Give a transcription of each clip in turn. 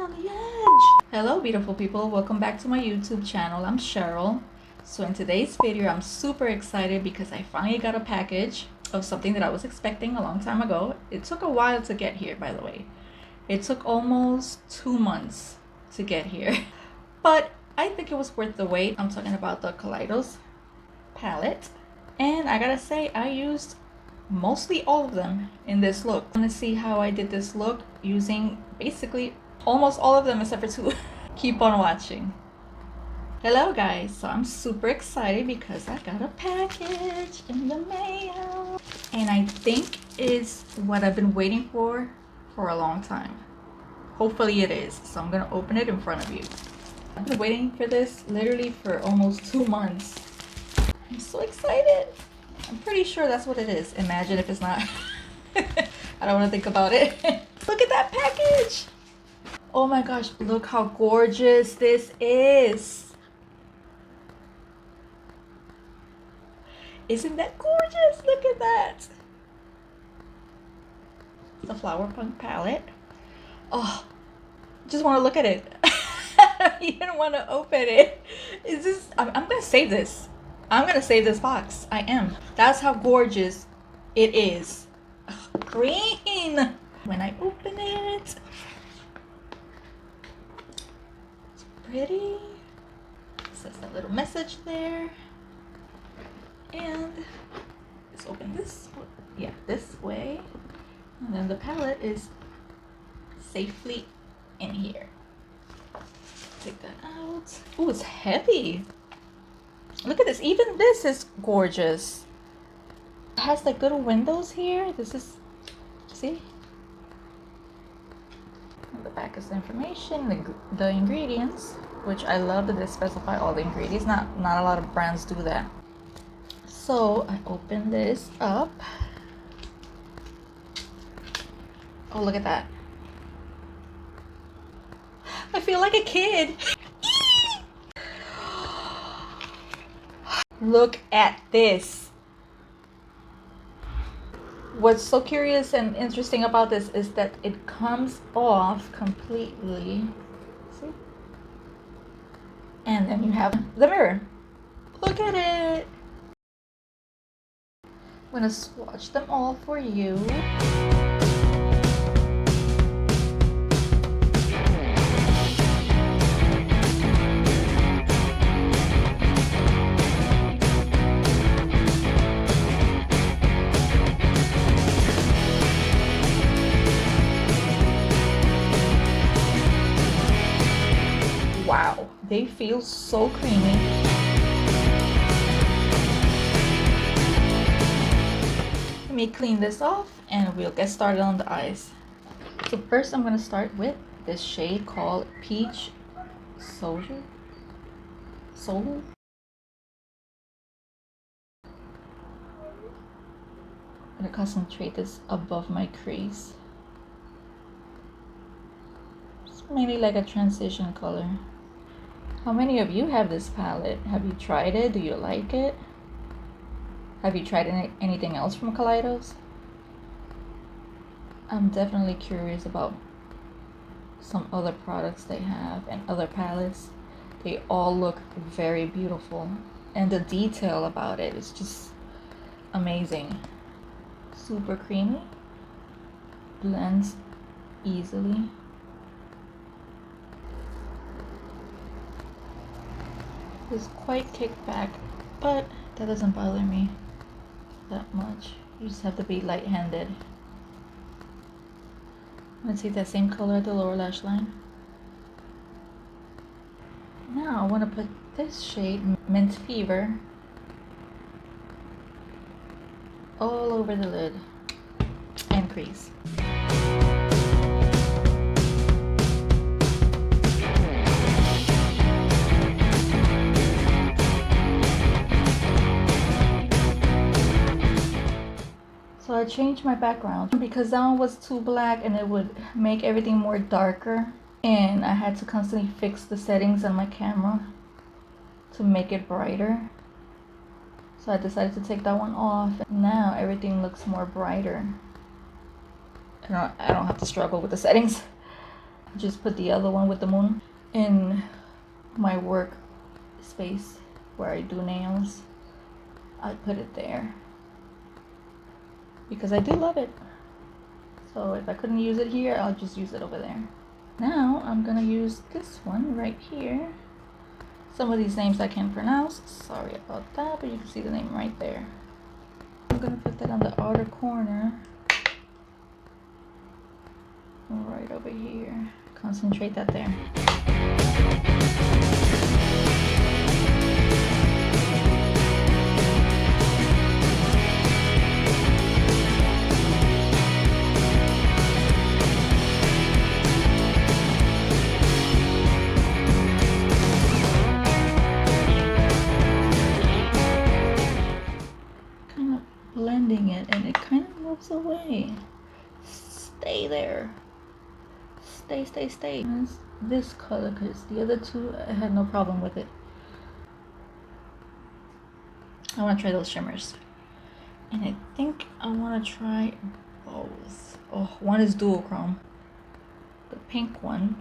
on the edge. Hello beautiful people, welcome back to my YouTube channel. I'm Cheryl. So in today's video, I'm super excited because I finally got a package of something that I was expecting a long time ago. It took a while to get here, by the way. It took almost 2 months to get here, but I think it was worth the wait. I'm talking about the Kaleidos palette, and I gotta say I used mostly all of them in this look. I'm gonna see how I did this look using basically almost all of them except for two. Keep on watching. Hello guys, so I'm super excited because I got a package in the mail, and I think it's what I've been waiting for a long time. Hopefully it is, so I'm gonna open it in front of you. I've been waiting for this literally for almost 2 months. I'm so excited. I'm pretty sure that's what it is. Imagine if it's not. I don't want to think about it. Look at that package. Oh my gosh, look how gorgeous this is. Isn't that gorgeous? Look at that. The Flower Punk palette. Oh, just want to look at it. You don't want to open it. Is this? I'm gonna save this. I'm gonna save this box. I am. That's how gorgeous it is. Ugh, green. When I open it, it's pretty. It says a little message there, and let's open this. Yeah, this way, and then the palette is safely in here. Take that out. Oh, it's heavy. Look at this. Even this is gorgeous. It has like little windows here. This is, see? On the back is the information, the ingredients, which I love that they specify all the ingredients. Not a lot of brands do that. So I open this up. Oh, look at that. I feel like a kid. Look at this. What's so curious and interesting about this is that it comes off completely. See? And then you have the mirror. Look at it. I'm gonna swatch them all for you. Wow, they feel so creamy. Let me clean this off and we'll get started on the eyes. So first I'm going to start with this shade called Peach Soldier. I'm going to concentrate this above my crease. It's mainly like a transition color. How many of you have this palette? Have you tried it? Do you like it? Have you tried anything else from Kaleidos? I'm definitely curious about some other products they have and other palettes. They all look very beautiful, and the detail about it is just amazing. Super creamy, blends easily. It's quite kicked back, but that doesn't bother me that much. You just have to be light-handed. I'm gonna take that same color at the lower lash line. Now I want to put this shade, Mint Fever, all over the lid and crease. So I changed my background because that one was too black and it would make everything more darker, and I had to constantly fix the settings on my camera to make it brighter. So I decided to take that one off, and now everything looks more brighter. I don't have to struggle with the settings. just put the other one with the moon in my work space where I do nails. I put it there because I do love it. So if I couldn't use it here, I'll just use it over there. Now I'm gonna use this one right here. Some of these names I can't pronounce, sorry about that, but you can see the name right there. I'm gonna put that on the outer corner, right over here. Concentrate that there. Blending it, and it kind of moves away. Stay there. Stay. This color, because the other two I had no problem with it. I want to try those shimmers, and I think I want to try both. Oh, one is dual chrome. The pink one,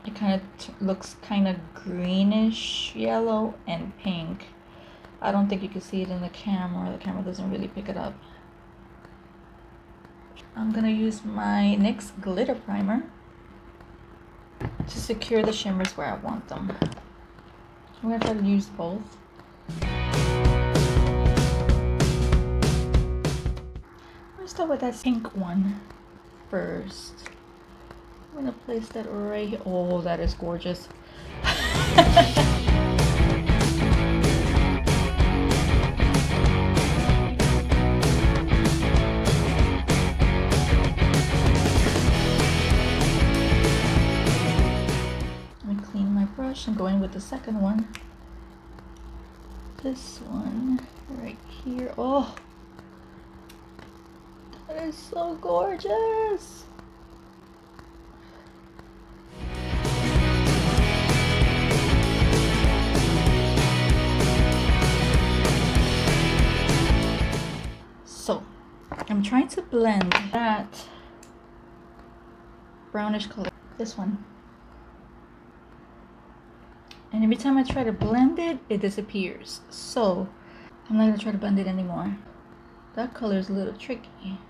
it kind of looks kind of greenish yellow and pink. I don't think you can see it in the camera. The camera doesn't really pick it up. I'm gonna use my NYX glitter primer to secure the shimmers where I want them. I'm gonna try to use both. Let's start with that pink one first. I'm gonna place that right here. Oh, that is gorgeous. I'm going with the second one. This one right here. Oh, that is so gorgeous. So I'm trying to blend that brownish color, this one. And every time I try to blend it, it disappears. So I'm not gonna try to blend it anymore. That color is a little tricky.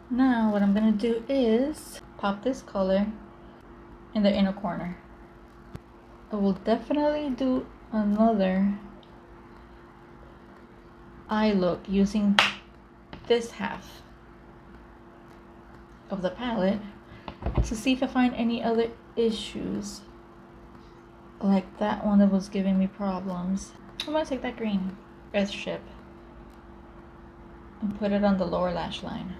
Now what I'm gonna do is pop this color in the inner corner. I will definitely do another eye look using this half of the palette to see if I find any other issues like that one that was giving me problems. I'm gonna take that green Earthship and put it on the lower lash line.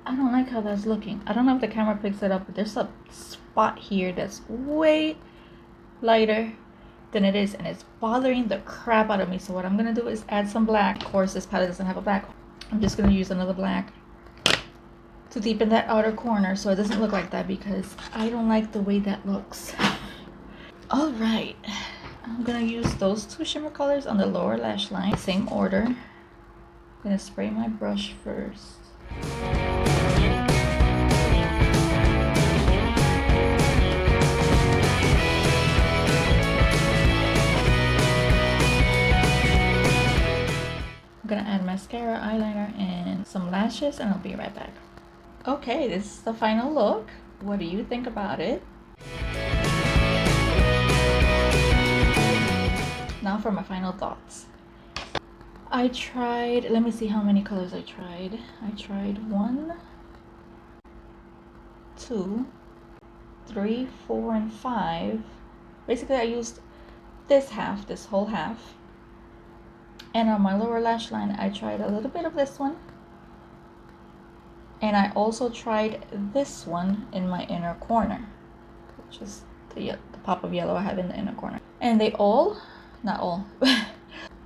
I don't like how that's looking. I don't know if the camera picks it up, but there's a spot here that's way lighter than it is, and it's bothering the crap out of me. So what I'm gonna do is add some black. Of course, this palette doesn't have a black. I'm just gonna use another black to deepen that outer corner so it doesn't look like that, because I don't like the way that looks. All right, I'm gonna use those two shimmer colors on the lower lash line, same order. I'm gonna spray my brush first. I'm gonna add mascara, eyeliner, and some lashes, and I'll be right back. Okay, this is the final look. What do you think about it? Now for my final thoughts. I tried, let me see how many colors I tried. I tried 1, 2, 3, 4, and 5. Basically, I used this half, this whole half. And on my lower lash line, I tried a little bit of this one. And I also tried this one in my inner corner, which is the pop of yellow I have in the inner corner. And they all, not all,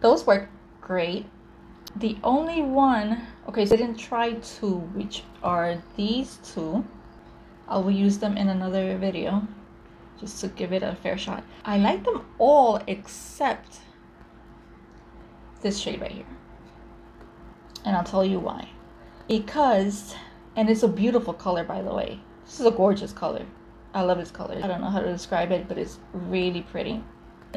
those work great. The only one, okay, so I didn't try two, which are these two. I will use them in another video. just to give it a fair shot. I like them all except this shade right here. And I'll tell you why. Because, and it's a beautiful color, by the way. This is a gorgeous color. I love this color. I don't know how to describe it, but it's really pretty.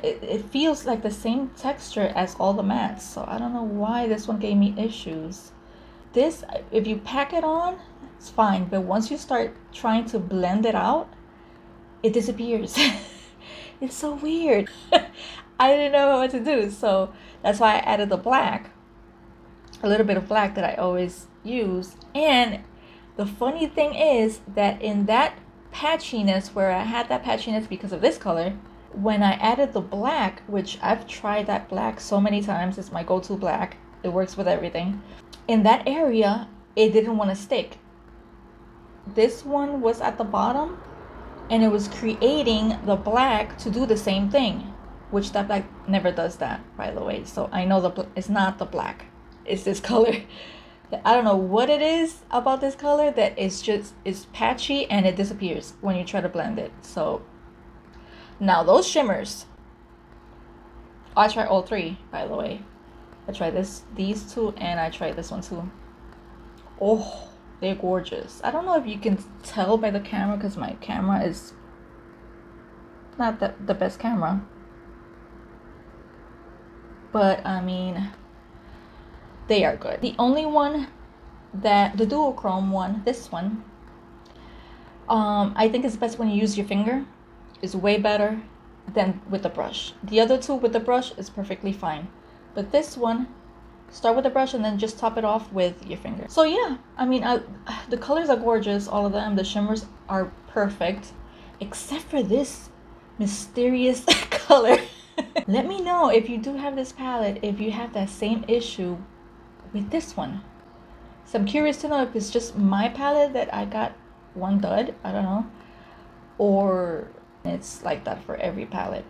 It feels like the same texture as all the mattes, so I don't know why this one gave me issues. This, if you pack it on, it's fine, but once you start trying to blend it out, it disappears. It's so weird. I didn't know what to do, so that's why I added the black, a little bit of black that I always use. And the funny thing is that in that patchiness, where I had that patchiness because of this color, when I added the black, which I've tried that black so many times, it's my go-to black, it works with everything, in that area it didn't want to stick. This one was at the bottom and it was creating the black to do the same thing, which that black never does that, by the way. So I know it's not the black, it's this color. I don't know what it is about this color that it's patchy and it disappears when you try to blend it. So now those shimmers, I try all three, by the way. I tried these two, and I tried this one too. Oh, they're gorgeous. I don't know if you can tell by the camera, because my camera is not the best camera. But I mean, they are good. The only one that, the duochrome one, this one, I think it's best when you use your finger. Is way better than with the brush. The other two with the brush is perfectly fine, but this one, start with the brush and then just top it off with your finger. So yeah, I mean, the colors are gorgeous, all of them. The shimmers are perfect, except for this mysterious color. Let me know if you do have this palette, if you have that same issue with this one. So I'm curious to know if it's just my palette that I got one dud, I don't know, or it's like that for every palette.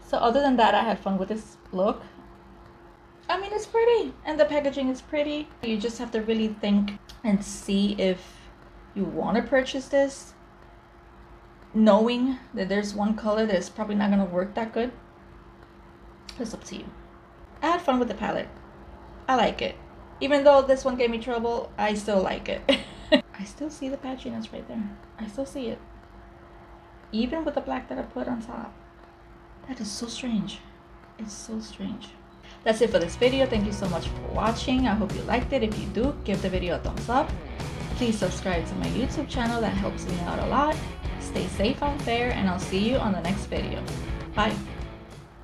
So other than that, I had fun with this look. I mean, it's pretty and the packaging is pretty. You just have to really think and see if you want to purchase this, knowing that there's one color that's probably not going to work that good. It's up to you. I had fun with the palette. I like it. Even though this one gave me trouble, I still like it. I still see the patchiness right there. I still see it. Even with the black that I put on top. That is so strange. It's so strange. That's it for this video. Thank you so much for watching. I hope you liked it. If you do, give the video a thumbs up. Please subscribe to my YouTube channel. That helps me out a lot. Stay safe out there, and I'll see you on the next video. Bye.